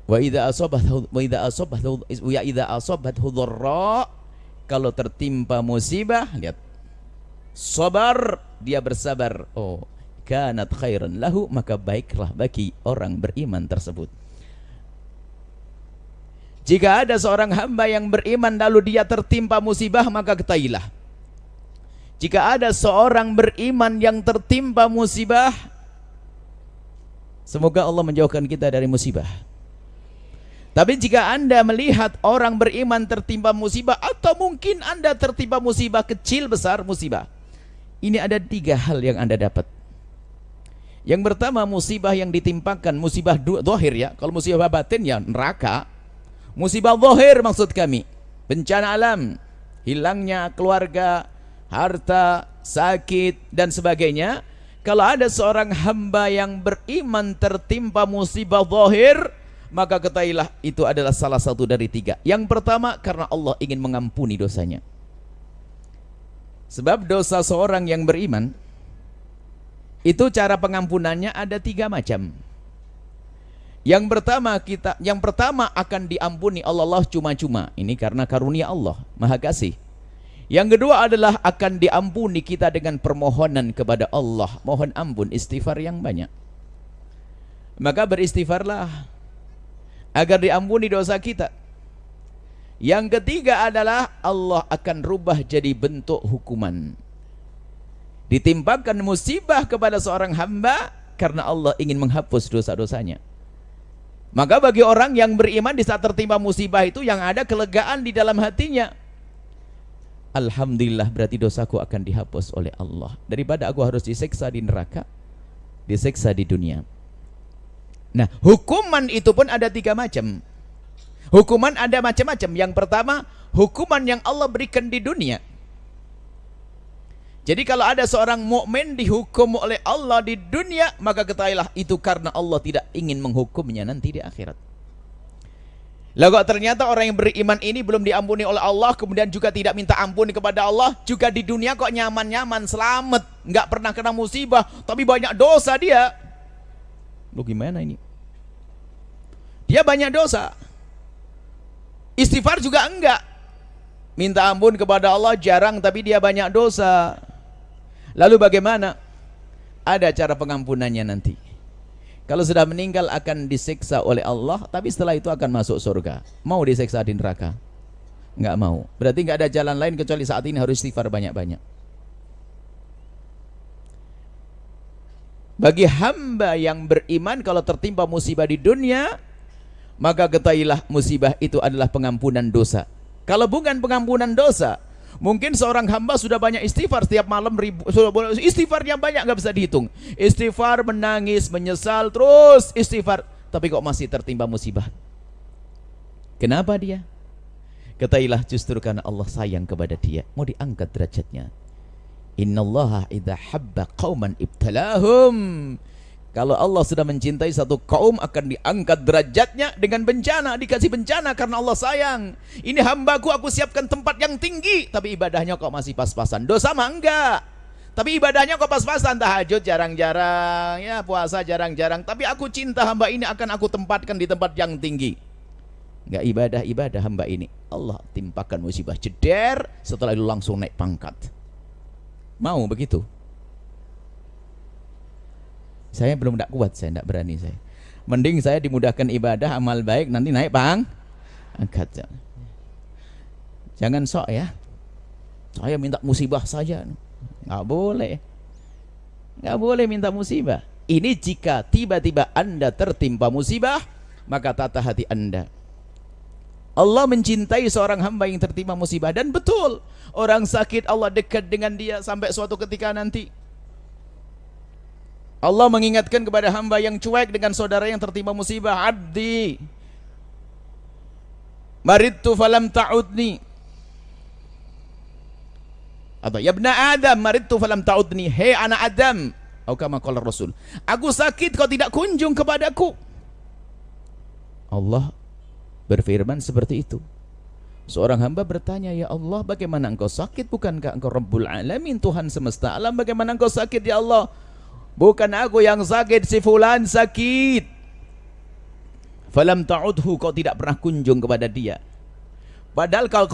Wa idza asabathu dharra, kalau tertimpa musibah, lihat, sabar, dia bersabar. Oh, kanat khairan lahu, maka baiklah bagi orang beriman tersebut. Jika ada seorang hamba yang beriman lalu dia tertimpa musibah, maka ketahuilah, jika ada seorang beriman yang tertimpa musibah, semoga Allah menjauhkan kita dari musibah. Tapi jika Anda melihat orang beriman tertimpa musibah, atau mungkin Anda tertimpa musibah kecil besar musibah, ini ada 3 hal yang Anda dapat. Yang pertama, musibah yang ditimpakan, musibah zahir ya. Kalau musibah batin ya neraka. Musibah zahir maksud kami, bencana alam, hilangnya keluarga, harta, sakit dan sebagainya. Kalau ada seorang hamba yang beriman tertimpa musibah zahir, maka ketahuilah itu adalah salah satu dari 3. Yang pertama, karena Allah ingin mengampuni dosanya. Sebab dosa seorang yang beriman itu cara pengampunannya ada 3 macam. Yang pertama akan diampuni Allah cuma-cuma. Ini karena karunia Allah, Maha Kasih. Yang kedua adalah akan diampuni kita dengan permohonan kepada Allah, mohon ampun, istighfar yang banyak. Maka beristighfarlah agar diampuni dosa kita. Yang ketiga adalah Allah akan rubah jadi bentuk hukuman. Ditimpakan musibah kepada seorang hamba karena Allah ingin menghapus dosa-dosanya. Maka bagi orang yang beriman di saat tertimpa musibah itu yang ada kelegaan di dalam hatinya. Alhamdulillah, berarti dosaku akan dihapus oleh Allah. Daripada aku harus disiksa di neraka, disiksa di dunia. Nah, hukuman itu pun ada 3 macam. Hukuman ada macam-macam. Yang pertama, hukuman yang Allah berikan di dunia. Jadi kalau ada seorang mukmin dihukum oleh Allah di dunia, maka ketahuilah itu karena Allah tidak ingin menghukumnya nanti di akhirat. Lalu ternyata orang yang beriman ini belum diampuni oleh Allah, kemudian juga tidak minta ampun kepada Allah, juga di dunia kok nyaman-nyaman, selamat, nggak pernah kena musibah, tapi banyak dosa dia. Lu gimana ini? Dia banyak dosa. Istighfar juga enggak. Minta ampun kepada Allah jarang, tapi dia banyak dosa. Lalu bagaimana? Ada cara pengampunannya nanti. Kalau sudah meninggal akan disiksa oleh Allah, tapi setelah itu akan masuk surga. Mau disiksa di neraka? Enggak mau. Berarti enggak ada jalan lain kecuali saat ini harus istighfar banyak-banyak. Bagi hamba yang beriman, kalau tertimpa musibah di dunia, maka ketahuilah musibah itu adalah pengampunan dosa. Kalau bukan pengampunan dosa, mungkin seorang hamba sudah banyak istighfar setiap malam, istighfarnya banyak nggak bisa dihitung. Istighfar, menangis, menyesal, terus istighfar, tapi kok masih tertimpa musibah. Kenapa dia? Ketahuilah justru karena Allah sayang kepada dia, mau diangkat derajatnya. Innallaha idza habba qauman ibtalahum. Kalau Allah sudah mencintai satu kaum akan diangkat derajatnya dengan bencana, dikasih bencana karena Allah sayang. Ini hambaku, aku siapkan tempat yang tinggi, tapi ibadahnya kok masih pas-pasan. Dosa mah enggak, tapi ibadahnya kok pas-pasan. Tahajud jarang-jarang, ya puasa jarang-jarang, tapi aku cinta hamba ini akan aku tempatkan di tempat yang tinggi. Enggak ibadah-ibadah hamba ini, Allah timpakan musibah jeder, setelah itu langsung naik pangkat. Mau begitu? Saya belum tak kuat, saya tidak berani saya. Mending saya dimudahkan ibadah, amal baik, nanti naik angkat. Jangan sok ya. Saya minta musibah saja. Nggak boleh. Nggak boleh minta musibah. Ini jika tiba-tiba Anda tertimpa musibah, maka tata hati Anda. Allah mencintai seorang hamba yang tertimpa musibah. Dan betul, orang sakit Allah dekat dengan dia sampai suatu ketika nanti. Allah mengingatkan kepada hamba yang cuek dengan saudara yang tertimpa musibah, abdi maridtu falam ta'udni, atau ya ibna Adam maridtu falam ta'udni, hei anak Adam, atau kama qala Rasul, aku sakit kau tidak kunjung kepadaku. Allah berfirman seperti itu. Seorang hamba bertanya, ya Allah, bagaimana engkau sakit? Bukankah engkau Rabbul Alamin, Tuhan semesta alam? Bagaimana engkau sakit ya Allah? Bukan aku yang sakit, si fulan sakit. falam ta'udhu, kau tidak pernah kunjung kepada dia. Padahal kau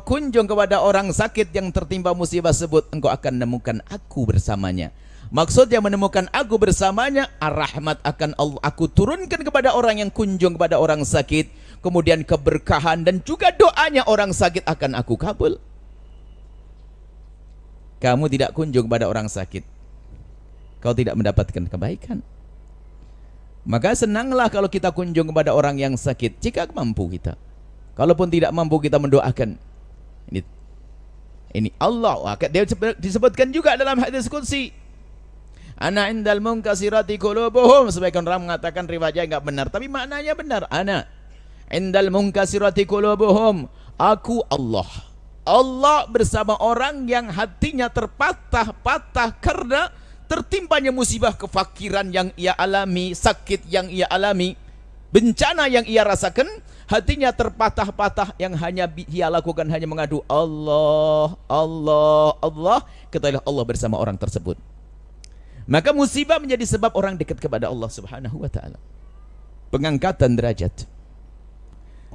kunjung kepada orang sakit yang tertimpa musibah tersebut, engkau akan menemukan aku bersamanya. Maksudnya menemukan aku bersamanya, ar-rahmat akan Allah aku turunkan kepada orang yang kunjung kepada orang sakit. Kemudian keberkahan dan juga doanya orang sakit akan aku kabul. Kamu tidak kunjung kepada orang sakit, kau tidak mendapatkan kebaikan. Maka senanglah kalau kita kunjung kepada orang yang sakit, jika mampu kita. Kalaupun tidak mampu, kita mendoakan. Ini Allah, dia disebutkan juga dalam hadis qudsi. Ana indal munkasirati qulubuhum. Sebagian orang mengatakan riwayatnya enggak benar, tapi maknanya benar. Ana indal munkasirati qulubuhum. Aku Allah. Allah bersama orang yang hatinya terpatah-patah karena tertimpanya musibah, kefakiran yang ia alami, sakit yang ia alami, bencana yang ia rasakan. Hatinya terpatah-patah, yang hanya ia lakukan hanya mengadu Allah, Allah, Allah. Ketahuilah Allah bersama orang tersebut. Maka musibah menjadi sebab orang dekat kepada Allah Subhanahu wa ta'ala, pengangkatan derajat.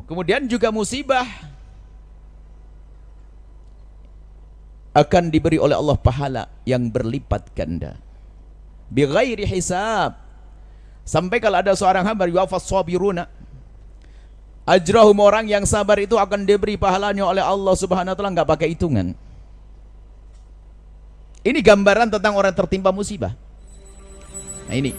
Kemudian juga musibah akan diberi oleh Allah pahala yang berlipat ganda, bighairi hisab. Sampai kalau ada seorang hamba yuwafas sabiruna, ajrahum, orang yang sabar itu akan diberi pahalanya oleh Allah Subhanahu wa ta'ala, enggak pakai hitungan. Ini gambaran tentang orang tertimpa musibah. Nah ini